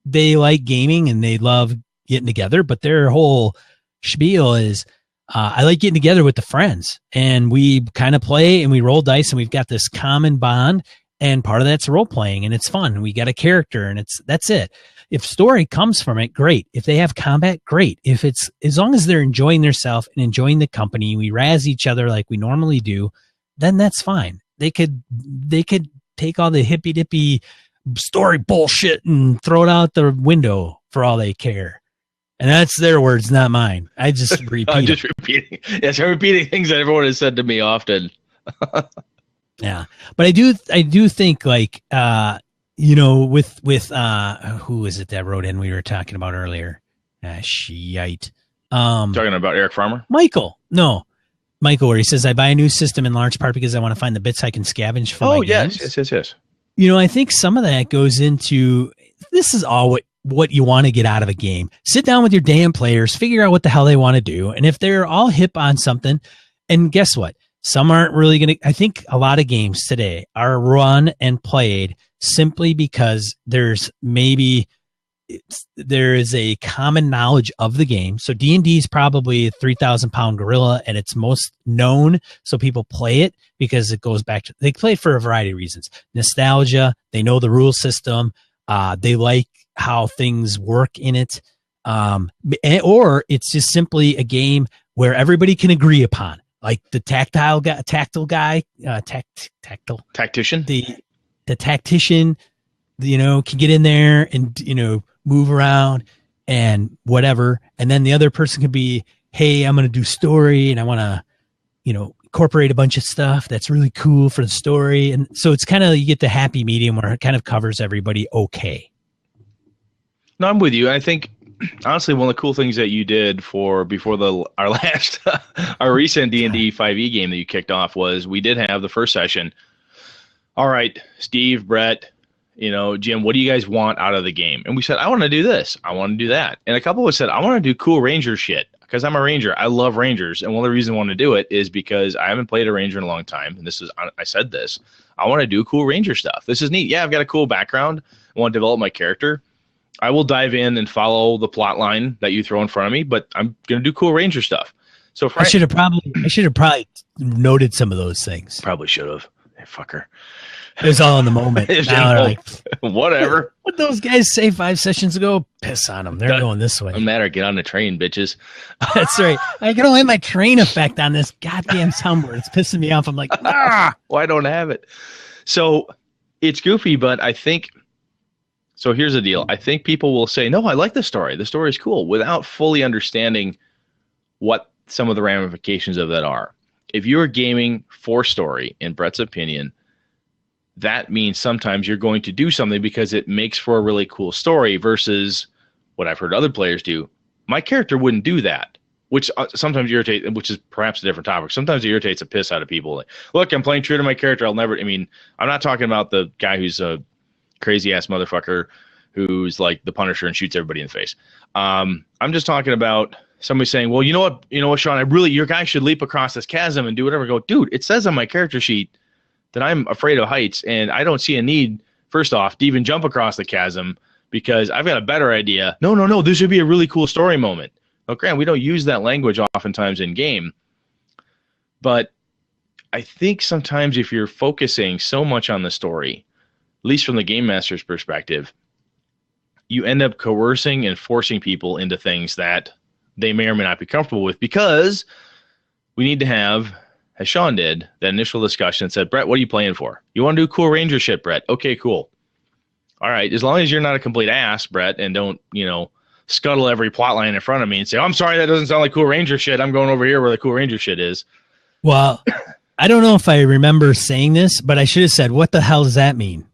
they like gaming and they love getting together, but their whole spiel is, I like getting together with the friends and we kind of play and we roll dice and we've got this common bond. And part of that's role playing and it's fun. We got a character and that's it. If story comes from it, great. If they have combat, great. If it's, as long as they're enjoying themselves and enjoying the company, we razz each other like we normally do, then that's fine. They could take all the hippy dippy story bullshit and throw it out the window for all they care. And that's their words, not mine. I just repeat. I'm just repeating. Yes, I'm repeating things that everyone has said to me often. Yeah, but I do think like you know with who is it that wrote in we were talking about earlier? Shite. Talking about Eric Farmer? Michael, where he says I buy a new system in large part because I want to find the bits I can scavenge for. Oh my yes, games. yes. You know, I think some of that goes into this is all what you want to get out of a game. Sit down with your damn players, figure out what the hell they want to do, and if they're all hip on something, and guess what? Some aren't really going to, I think a lot of games today are run and played simply because there is a common knowledge of the game. So D&D is probably a 3,000 pound gorilla and it's most known. So people play it because it goes back to, they play it for a variety of reasons. Nostalgia. They know the rule system. They like how things work in it. Or it's just simply a game where everybody can agree upon, like the tactile guy, Tactician. The tactician, can get in there and, move around and whatever. And then the other person could be, hey, I'm going to do story and I want to, incorporate a bunch of stuff that's really cool for the story. And so it's kind of, you get the happy medium where it kind of covers everybody okay. No, I'm with you. I think, honestly, one of the cool things that you did before our recent D&D 5e game that you kicked off was we did have the first session. All right, Steve, Brett, Jim, what do you guys want out of the game? And we said, I want to do this. I want to do that. And a couple of us said, I want to do cool ranger shit because I'm a ranger. I love rangers. And one of the reasons I want to do it is because I haven't played a ranger in a long time. And I said this, I want to do cool ranger stuff. This is neat. Yeah, I've got a cool background. I want to develop my character. I will dive in and follow the plot line that you throw in front of me, but I'm going to do cool ranger stuff. So I should have probably noted some of those things. Probably should have. Hey, fucker. It was all in the moment. Now they're like, whatever. What those guys say 5 sessions ago? Piss on them. They're going this way. No matter. Get on the train, bitches. That's right. I can only have my train effect on this goddamn soundboard. It's pissing me off. I'm like, why don't I have it? So it's goofy, but I think. So here's the deal. I think people will say, no, I like the story. The story is cool without fully understanding what some of the ramifications of that are. If you're gaming for story, in Brett's opinion, that means sometimes you're going to do something because it makes for a really cool story versus what I've heard other players do. My character wouldn't do that, which sometimes irritates, which is perhaps a different topic. Sometimes it irritates the piss out of people. Like, look, I'm playing true to my character. I'm not talking about the guy who's a crazy ass motherfucker who's like the Punisher and shoots everybody in the face. I'm just talking about somebody saying, well, you know what, Sean, your guy should leap across this chasm and do whatever. I go, dude, it says on my character sheet that I'm afraid of heights, and I don't see a need, first off, to even jump across the chasm because I've got a better idea. No, this would be a really cool story moment. Well, granted, we don't use that language oftentimes in game, but I think sometimes if you're focusing so much on the story, at least from the game master's perspective, you end up coercing and forcing people into things that they may or may not be comfortable with because we need to have, as Sean did, that initial discussion and said, Brett, what are you playing for? You want to do cool ranger shit, Brett? Okay, cool. All right, as long as you're not a complete ass, Brett, and don't, scuttle every plot line in front of me and say, I'm sorry, that doesn't sound like cool ranger shit. I'm going over here where the cool ranger shit is. Well, I don't know if I remember saying this, but I should have said, what the hell does that mean?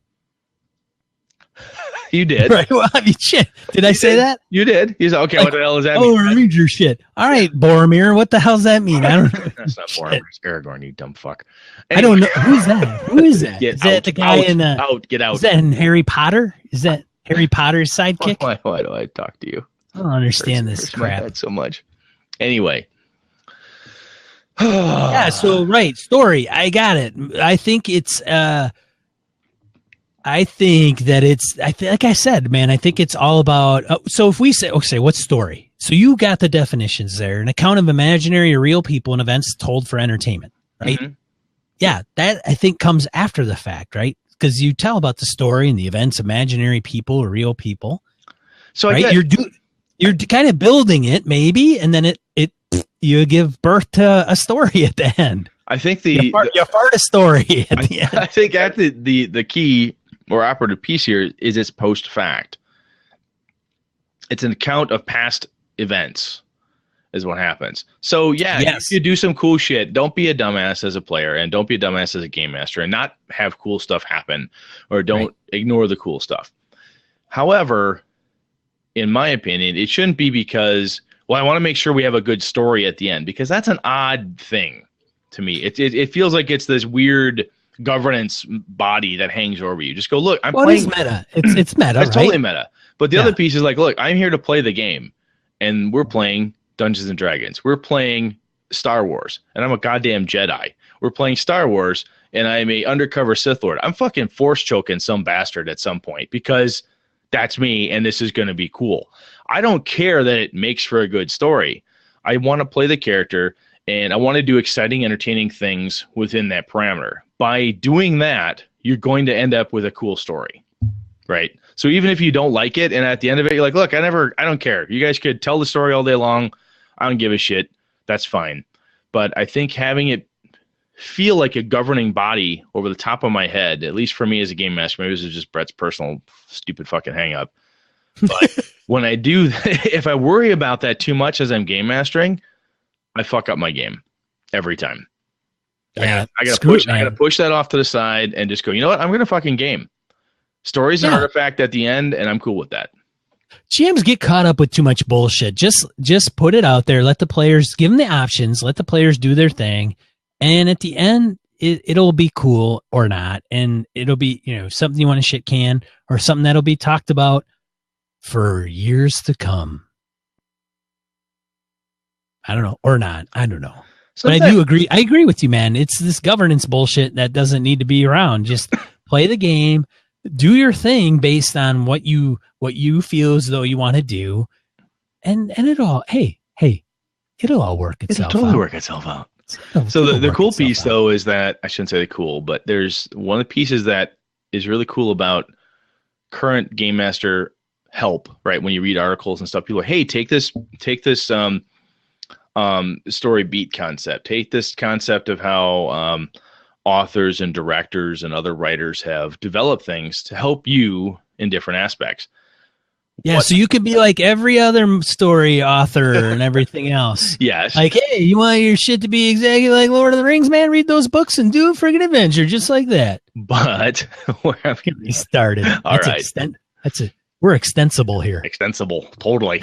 You did. Right. Well, shit. Did I say that? You did. You said, okay, like, what the hell does that mean? Oh, ranger shit. All right, Boromir. What the hell does that mean? I don't know. That's not Boromir. It's Aragorn, you dumb fuck. Anyway. I don't know. Who's that? Who is that? Is that the guy in the... Get out. Is that in Harry Potter? Is that Harry Potter's sidekick? Why do I talk to you? I don't understand this crap. So much. Anyway. Yeah, so, right. Story. I got it. I think it's... like I said, man, I think it's all about, so if we say, okay, what's story? So you got the definitions there, an account of imaginary or real people and events told for entertainment, right? Mm-hmm. Yeah. That I think comes after the fact, right? Because you tell about the story and the events, imaginary people or real people. So right? You're kind of building it maybe. And then you give birth to a story at the end. I think you fart a story at the end. I think that's the key or operative piece here is it's post fact. It's an account of past events is what happens. So yes. You do some cool shit. Don't be a dumbass as a player and don't be a dumbass as a game master and not have cool stuff happen or don't ignore the cool stuff. However, in my opinion, it shouldn't be because, well, I want to make sure we have a good story at the end because that's an odd thing to me. It feels like it's this weird governance body that hangs over you. Just go, look, I'm playing. It's meta. It's meta. It's totally meta. But the other piece is like, look, I'm here to play the game, and we're playing Dungeons and Dragons. We're playing Star Wars, and I'm a goddamn Jedi. We're playing Star Wars, and I'm a undercover Sith Lord. I'm fucking force choking some bastard at some point because that's me, and this is going to be cool. I don't care that it makes for a good story. I want to play the character, and I want to do exciting, entertaining things within that parameter. By doing that, you're going to end up with a cool story, right? So even if you don't like it, and at the end of it, you're like, look, I don't care. You guys could tell the story all day long. I don't give a shit. That's fine. But I think having it feel like a governing body over the top of my head, at least for me as a game master, maybe this is just Brett's personal stupid fucking hang up. But when I do, if I worry about that too much as I'm game mastering, I fuck up my game every time. Yeah, I gotta push that off to the side and just go, you know what? I'm gonna fucking game. Story's an artifact at the end, and I'm cool with that. GMs get caught up with too much bullshit. Just put it out there. Let the players give them the options. Let the players do their thing, and at the end, it'll be cool or not, and it'll be something you want to shit can or something that'll be talked about for years to come. I don't know, or not. I don't know. But I do agree. I agree with you, man. It's this governance bullshit that doesn't need to be around. Just play the game, do your thing based on what you feel as though you want to do, and it'll all it'll all work itself. It'll totally work itself out. So the cool piece though is that I shouldn't say the cool, but there's one of the pieces that is really cool about current game master help. Right, when you read articles and stuff, people are, hey, take this story beat concept. Take this concept of how authors and directors and other writers have developed things to help you in different aspects. Yeah, so you could be like every other story author and everything else. Yes. Like, hey, you want your shit to be exactly like Lord of the Rings, man? Read those books and do a friggin' adventure just like that. But where I'm getting started. All right. We're extensible here. Extensible, totally.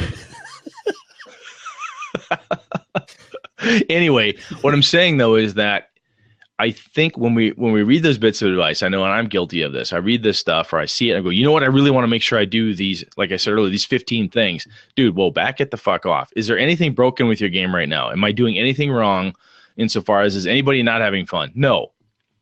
Anyway, what I'm saying though is that I think when we read those bits of advice, I know, and I'm guilty of this. I read this stuff or I see it and I go, you know what? I really want to make sure I do these, like I said earlier, these 15 things. Dude, well, back it the fuck off. Is there anything broken with your game right now? Am I doing anything wrong insofar as is anybody not having fun? No.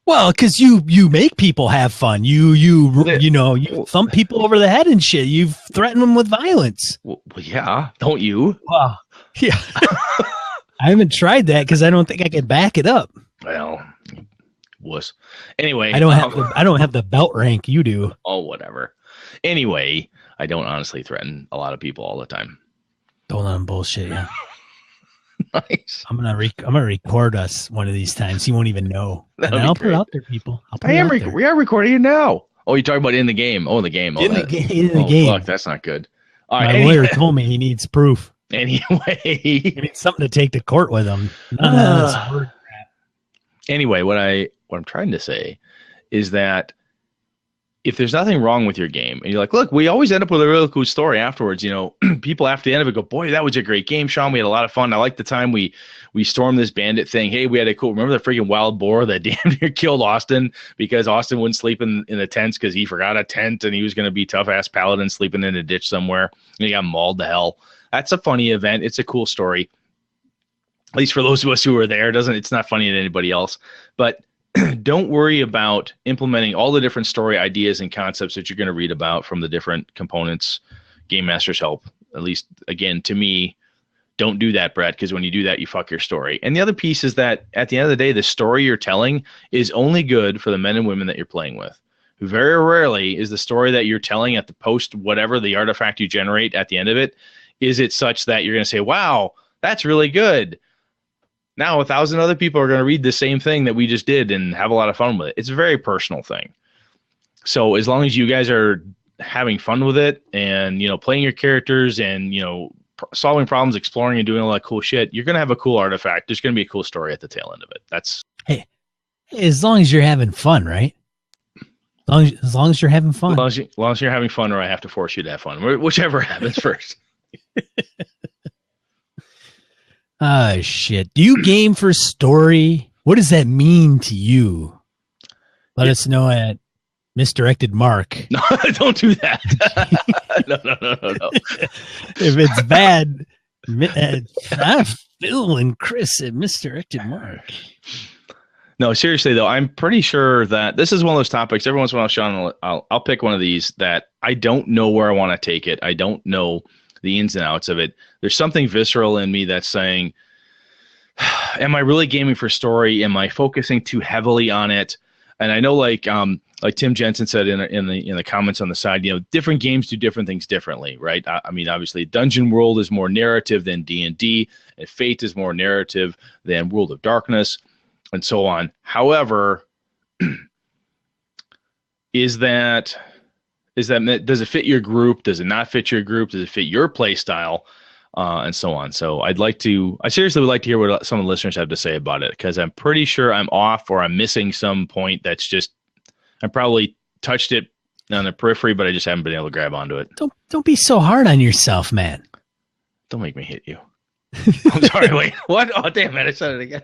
Well, because you make people have fun. You thump people over the head and shit. You threaten them with violence. Well, yeah, don't you? Wow. Yeah. I haven't tried that because I don't think I can back it up. Well, wuss. Anyway, I don't have the belt rank you do. Oh, whatever. Anyway, I don't honestly threaten a lot of people all the time. Don't let them bullshit you. Nice. I'm gonna record us one of these times. You won't even know. And I'll put it out there, people. We are recording it now. Oh, you're talking about in the game. Oh, in the game. In the game. Fuck, that's not good. All right. My lawyer told me he needs proof. Anyway, he needs something to take to court with him. Anyway, what I'm trying to say is that if there's nothing wrong with your game and you're like, look, we always end up with a really cool story afterwards, people after the end of it go, boy, that was a great game, Sean. We had a lot of fun. I like the time we stormed this bandit thing. Hey, we had a cool, remember the freaking wild boar that damn near killed Austin because Austin wouldn't sleep in the tents because he forgot a tent and he was going to be tough ass paladin sleeping in a ditch somewhere and he got mauled to hell. That's a funny event. It's a cool story. At least for those of us who were there, it's not funny to anybody else, but don't worry about implementing all the different story ideas and concepts that you're going to read about from the different components. Game Masters help. At least, again, to me, don't do that, Brett, because when you do that, you fuck your story. And the other piece is that at the end of the day, the story you're telling is only good for the men and women that you're playing with. Very rarely is the story that you're telling at the post, whatever the artifact you generate at the end of it, is it such that you're going to say, wow, that's really good. Now 1,000 other people are going to read the same thing that we just did and have a lot of fun with it. It's a very personal thing. So as long as you guys are having fun with it and, playing your characters and, solving problems, exploring and doing all that cool shit, you're going to have a cool artifact. There's going to be a cool story at the tail end of it. Hey, as long as you're having fun, right? As long as you're having fun. As long as you're having fun, or I have to force you to have fun. Whichever happens first. Ah, shit. Do you game for story? What does that mean to you? Let us know at Misdirected Mark. No, don't do that. No. If it's bad, I'm Phil and Chris at Misdirected Mark. No, seriously, though, I'm pretty sure that this is one of those topics. Every once in a while, Sean, I'll pick one of these that I don't know where I want to take it. I don't know the ins and outs of it. There's something visceral in me that's saying, am I really gaming for story? Am I focusing too heavily on it? And I know like like Tim Jensen said in the comments on the side, different games do different things differently, right? I mean, obviously, Dungeon World is more narrative than D&D, and Fate is more narrative than World of Darkness, and so on. However, does it fit your group? Does it not fit your group? Does it fit your play style? And so on. So I seriously would like to hear what some of the listeners have to say about it, because I'm pretty sure I'm off or I'm missing some point that's just, I probably touched it on the periphery, but I just haven't been able to grab onto it. Don't be so hard on yourself, man. Don't make me hit you. I'm sorry, wait. What? Oh, damn it. I said it again.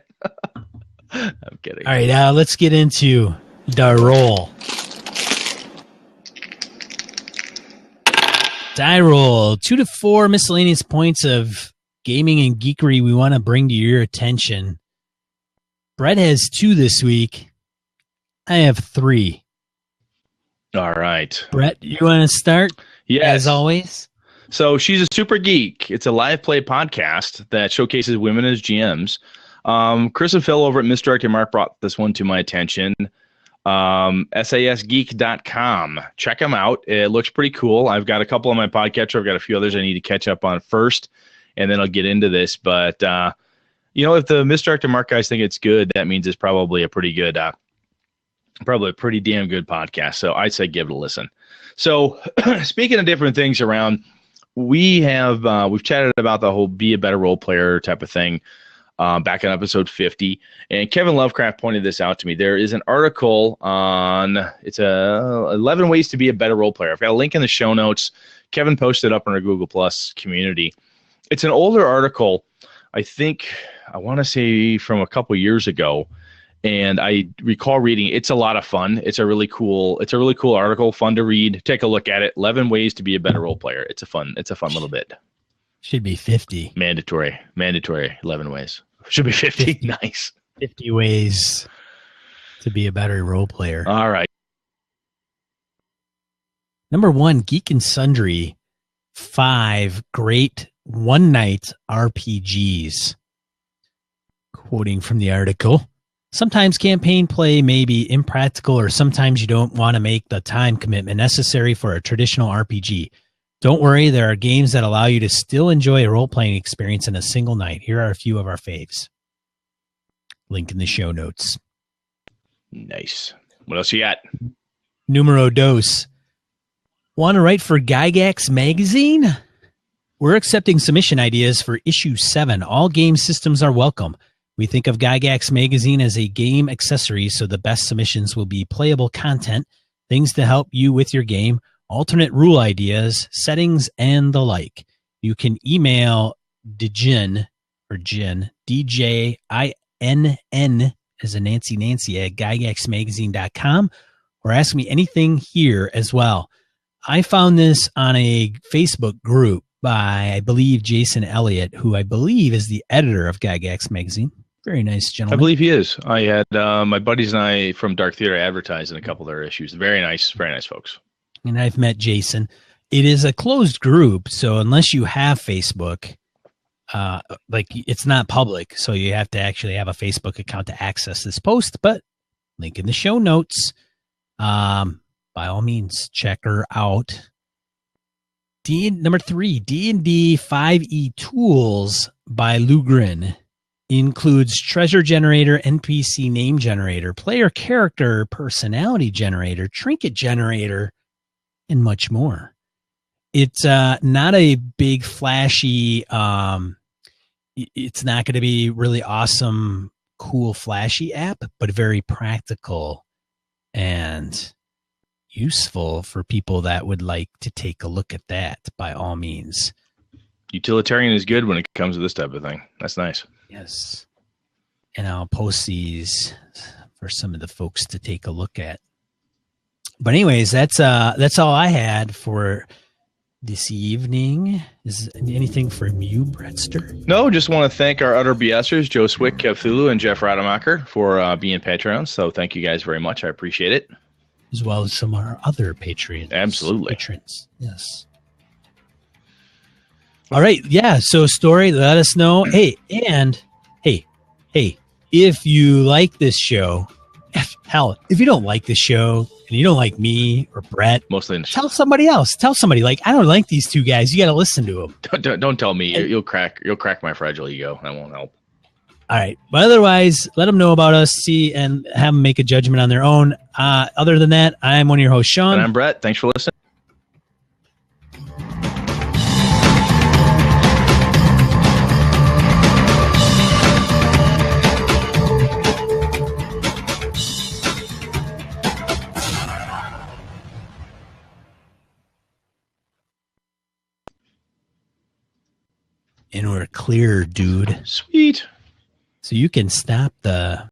I'm kidding. All right, let's get into the roll. Die roll. 2 to 4 miscellaneous points of gaming and geekery we want to bring to your attention. Brett has 2 this week. I have 3. All right. Brett, you want to start? Yes. As always. So She's a Super Geek. It's a live play podcast that showcases women as GMs. Chris and Phil over at Misdirected Mark brought this one to my attention. sasgeek.com. Check them out. It looks pretty cool. I've got a couple on my podcatcher. I've got a few others I need to catch up on first, and then I'll get into this. But, if the Misdirected Mark guys think it's good, that means it's probably a pretty good, probably a pretty damn good podcast. So I'd say give it a listen. So speaking of different things around, we've chatted about the whole be a better role player type of thing. Back in episode 50, and Kevin Lovecraft pointed this out to me. There is an article on 11 ways to be a better role player. I've got a link in the show notes. Kevin posted up in our Google Plus community. It's an older article, I want to say from a couple years ago, and I recall reading it. It's a lot of fun. It's a really cool article, fun to read. Take a look at it. 11 ways to be a better role player. It's a fun little bit. Should be 50. Mandatory 11 ways. Should be 50. Nice. 50 ways to be a better role player. All right. Number 1, Geek and Sundry. 5 great one-night RPGs. Quoting from the article. Sometimes campaign play may be impractical, or sometimes you don't want to make the time commitment necessary for a traditional RPG. Don't worry, there are games that allow you to still enjoy a role-playing experience in a single night. Here are a few of our faves. Link in the show notes. Nice. What else you got? Numero dos. Want to write for Gygax Magazine? We're accepting submission ideas for issue 7. All game systems are welcome. We think of Gygax Magazine as a game accessory, so the best submissions will be playable content, things to help you with your game, alternate rule ideas, settings, and the like. You can email Dijin, or Jin, DJINN, as a Nancy, at gygaxmagazine.com, or ask me anything here as well. I found this on a Facebook group by, I believe, Jason Elliott, who I believe is the editor of Gygax Magazine. Very nice gentleman. I believe he is. I had my buddies and I from Dark Theater advertised in a couple of their issues. Very nice folks. And I've met Jason. It is a closed group, so unless you have Facebook, it's not public, so you have to actually have a Facebook account to access this post, but link in the show notes. By all means, check her out. Number 3, D&D 5e Tools by Lugrin includes treasure generator, NPC name generator, player character personality generator, trinket generator, and much more. It's not a big flashy, it's not going to be really awesome, cool, flashy app, but very practical and useful for people that would like to take a look at that, by all means. Utilitarian is good when it comes to this type of thing. That's nice. Yes. And I'll post these for some of the folks to take a look at. But anyways, that's all I had for this evening. Is anything from you, Brettster? No, just want to thank our utter BSers, Joe Swick, Kev Thulu, and Jeff Rademacher for being Patreons. So thank you guys very much. I appreciate it. As well as some of our other Patreons. Absolutely. Patrons. Yes. All right. Yeah. So, Story, let us know. Hey, if you like this show, hell, if you don't like the show and you don't like me or Brett, Mostly. tell somebody else. Tell somebody like, I don't like these two guys. You got to listen to them. Don't tell me. You'll crack my fragile ego. That won't help. All right. But otherwise, let them know about us, see, and have them make a judgment on their own. Other than that, I'm one of your hosts, Sean. And I'm Brett. Thanks for listening. And we're clear, dude. Sweet. So you can stop the